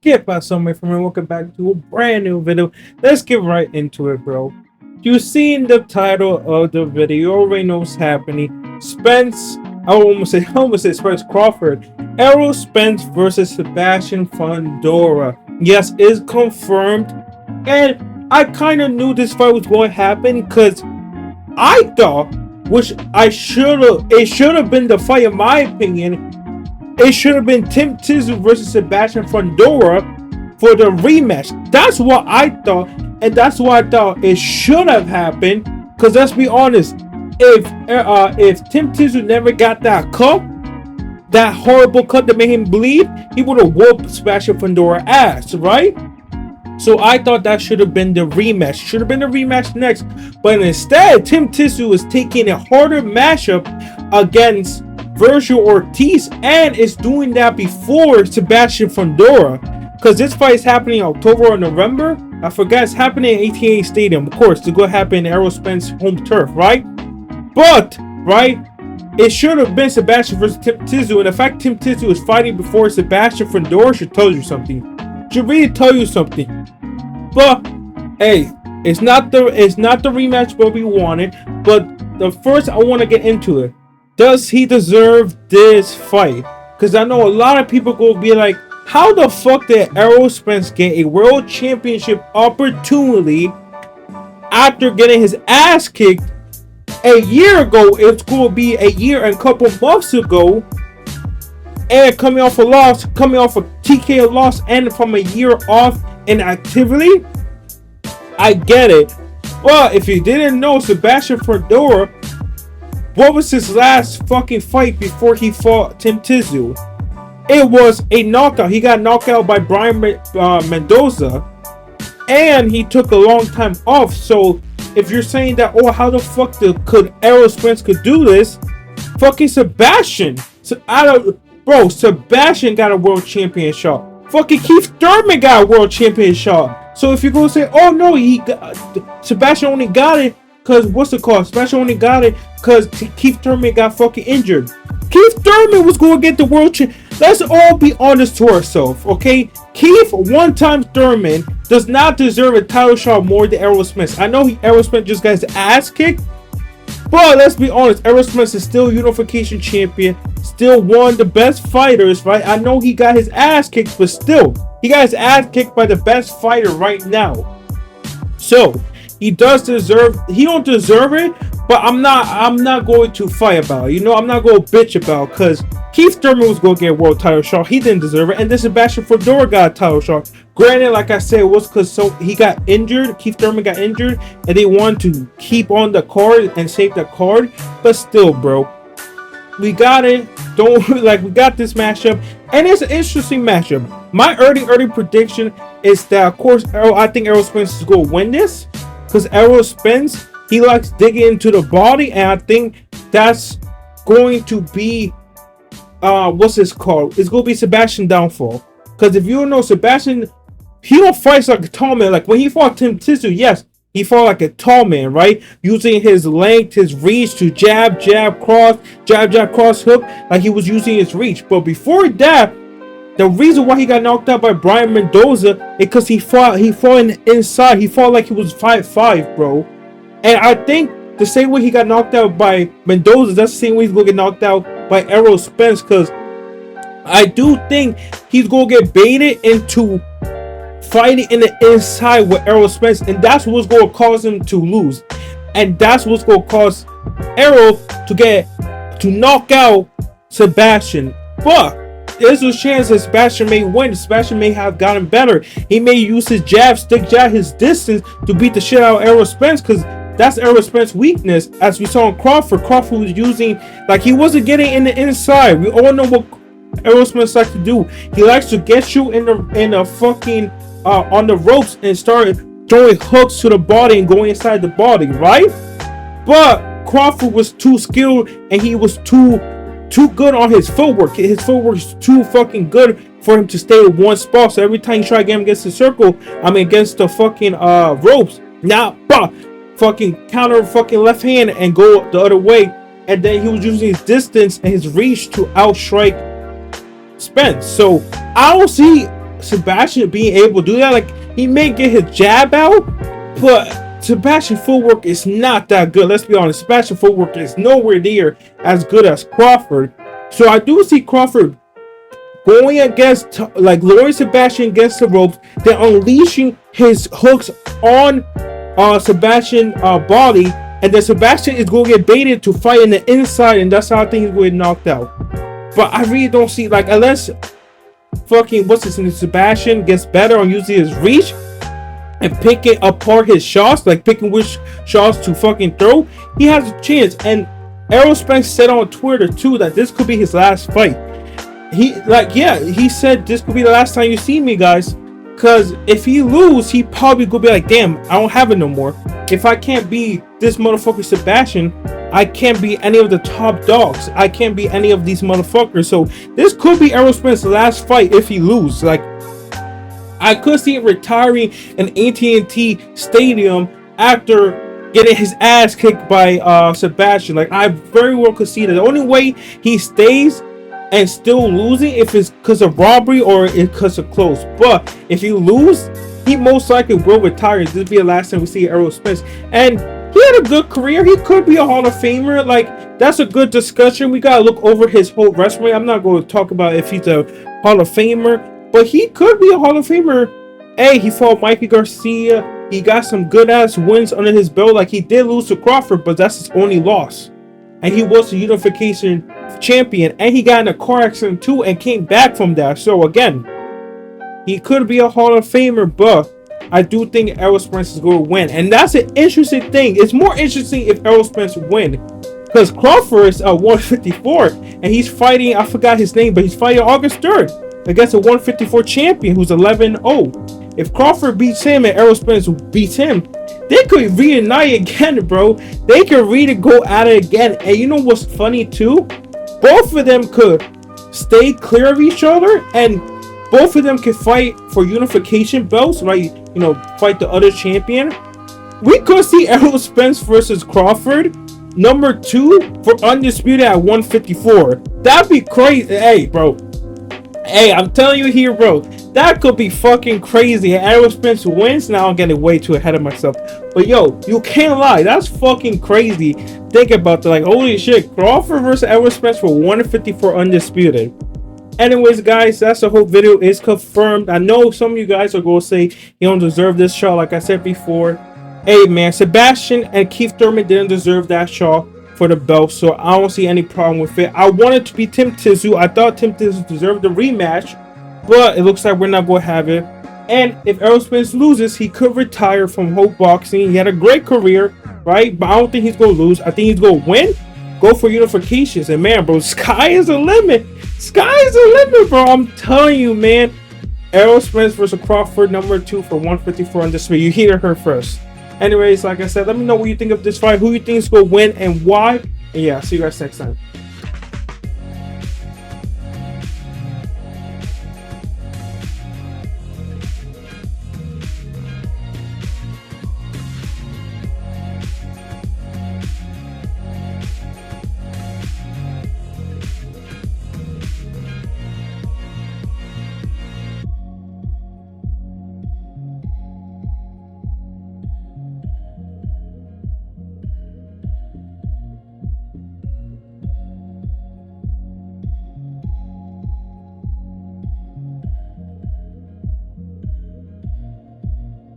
Get by somewhere from and welcome back to a brand new video. Let's get right into it, bro. You seen the title of the video, you already know what's happening. Spence, I almost say Spence Crawford. Errol Spence versus Sebastian Fundora. Yes, it's confirmed. And I kind of knew this fight was going to happen because I thought, it should have been the fight in my opinion. It should have been Tim Tszyu versus Sebastian Fundora for the rematch. That's what I thought, and that's what I thought it should have happened. Cause let's be honest, if Tim Tszyu never got that cup, that horrible cut that made him bleed, he would have whooped Sebastian Fundora ass, right? So I thought that should have been the rematch. Should have been the rematch next, but instead, Tim Tszyu is taking a harder matchup against Virgil Ortiz, and it's doing that before Sebastian Fundora, because this fight is happening in October or November. I forgot. It's happening in AT&T Stadium, of course, to go happen in Errol Spence home turf, right? But it should have been Sebastian versus Tim Tszyu, and the fact Tim Tszyu is fighting before Sebastian Fundora should tell you something. Should really tell you something. But hey, it's not the rematch what we wanted. But the first, I want to get into it. Does he deserve this fight? Because I know a lot of people go be like, how the fuck did Errol Spence get a world championship opportunity after getting his ass kicked a year ago? It's going to be a year and a couple months ago, and coming off a TKO loss, and from a year off in activity. I get it. Well, if you didn't know, Sebastian Fundora, what was his last fucking fight before he fought Tim Tszyu? It was a knockout. He got knocked out by Brian Mendoza, and he took a long time off. So if you're saying that, oh, how the fuck could Errol Spence could do this? Fucking Sebastian. Sebastian got a world champion shot. Fucking Keith Thurman got a world champion shot. So if you're gonna say, oh no, Sebastian only got it because what's it called? Sebastian only got it because Keith Thurman got fucking injured. Keith Thurman was going to get the world champ. Let's all be honest to ourselves, okay? Keith one-time Thurman does not deserve a title shot more than Errol Spence. I know Errol Spence just got his ass kicked, but let's be honest, Errol Spence is still unification champion, still one of the best fighters, right? I know he got his ass kicked, but still, he got his ass kicked by the best fighter right now. So he don't deserve it, but I'm not going to fight about it. I'm not going to bitch about it, because Keith Thurman was going to get a world title shot. He didn't deserve it. And then Sebastian Fundora got a title shot. Granted, like I said, it was because he got injured. Keith Thurman got injured, and they wanted to keep on the card and save the card. But still, bro, we got it. We got this matchup, and it's an interesting matchup. My early prediction is that, of course, I think Errol Spence is going to win this. Because Errol Spence, he likes digging into the body, and I think that's going to be, what's this called? It's going to be Sebastian downfall. Because if you don't know, Sebastian, he don't fight like a tall man. Like when he fought Tim Tszyu, yes, he fought like a tall man, right? Using his length, his reach to jab, cross, hook, like he was using his reach. But before that, the reason why he got knocked out by Brian Mendoza is because he fought in the inside. He fought like he was 5'5", bro. And I think the same way he got knocked out by Mendoza, that's the same way he's going to get knocked out by Errol Spence. Because I do think he's going to get baited into fighting in the inside with Errol Spence. And that's what's going to cause him to lose. And that's what's going to cause Errol to knock out Sebastian. But there's a chance that Sebastian may win. Sebastian may have gotten better. He may use his stick jab, his distance to beat the shit out of Errol Spence, because that's Errol Spence's weakness. As we saw in Crawford was using, like, he wasn't getting in the inside. We all know what Errol Spence likes to do. He likes to get you in the fucking on the ropes and start throwing hooks to the body and going inside the body, right? But Crawford was too skilled, and he was too good on his footwork. His footwork is too fucking good for him to stay in one spot. So every time you try to get him against the circle, against the fucking ropes, now fucking counter fucking left hand and go the other way. And then he was using his distance and his reach to outstrike Spence. So I don't see Sebastian being able to do that. Like, he may get his jab out, but Sebastian footwork is not that good. Let's be honest. Sebastian footwork is nowhere near as good as Crawford. So I do see Crawford going against, like, lowering Sebastian against the ropes, then unleashing his hooks on Sebastian body, and then Sebastian is going to get baited to fight in the inside, and that's how I think he's going to get knocked out. But I really don't see, like, unless fucking what's his name, Sebastian gets better on using his reach and picking apart his shots, like picking which shots to fucking throw, he has a chance. And Errol Spence said on Twitter too that this could be his last fight. He said this could be the last time you see me, guys, because if he lose, he probably could be like, damn, I don't have it no more. If I can't be this motherfucker Sebastian, I can't be any of the top dogs. I can't be any of these motherfuckers. So this could be Errol Spence's last fight if he loses. Like, I could see him retiring in AT&T Stadium after getting his ass kicked by Sebastian. Like, I very well could see that. The only way he stays and still losing if it's because of robbery or it's because of close. But if you lose, he most likely will retire. This will be the last time we see Errol Spence. And he had a good career. He could be a Hall of Famer. Like, that's a good discussion. We gotta look over his whole resume. I'm not going to talk about if he's a Hall of Famer, but he could be a Hall of Famer. Hey, he fought Mikey Garcia. He got some good ass wins under his belt. Like, he did lose to Crawford, but that's his only loss. And he was the unification champion, and he got in a car accident too and came back from that. So again, he could be a Hall of Famer, but I do think Errol Spence is going to win. And that's an interesting thing. It's more interesting if Errol Spence win, because Crawford is 154 and he's fighting, I forgot his name, but he's fighting August 3rd against a 154 champion who's 11-0. If Crawford beats him and Errol Spence beats him, they could reunite again, bro. They could really go at it again. And you know what's funny too? Both of them could stay clear of each other, and both of them could fight for unification belts, right? You know, fight the other champion. We could see Errol Spence versus Crawford, number 2 for undisputed at 154. That'd be crazy. Hey, bro. Hey, I'm telling you here, bro. That could be fucking crazy. And Errol Spence wins. Now I'm getting way too ahead of myself. But yo, you can't lie. That's fucking crazy. Think about that. Like, holy shit. Crawford versus Errol Spence for 154 undisputed. Anyways, guys, that's the whole video. Is confirmed. I know some of you guys are going to say he don't deserve this shot. Like I said before. Hey, man. Sebastian and Keith Thurman didn't deserve that shot for the belt. So I don't see any problem with it. I wanted to be Tim Tszyu. I thought Tim Tszyu deserved the rematch. But it looks like we're not going to have it. And if Errol Spence loses, he could retire from whole boxing. He had a great career, right? But I don't think he's going to lose. I think he's going to win. Go for unifications. And man, bro, sky is the limit. Sky is the limit, bro. I'm telling you, man. Errol Spence versus Crawford, number 2 for 154 on this video. You hear her first. Anyways, like I said, let me know what you think of this fight. Who you think is going to win and why. And yeah, see you guys next time.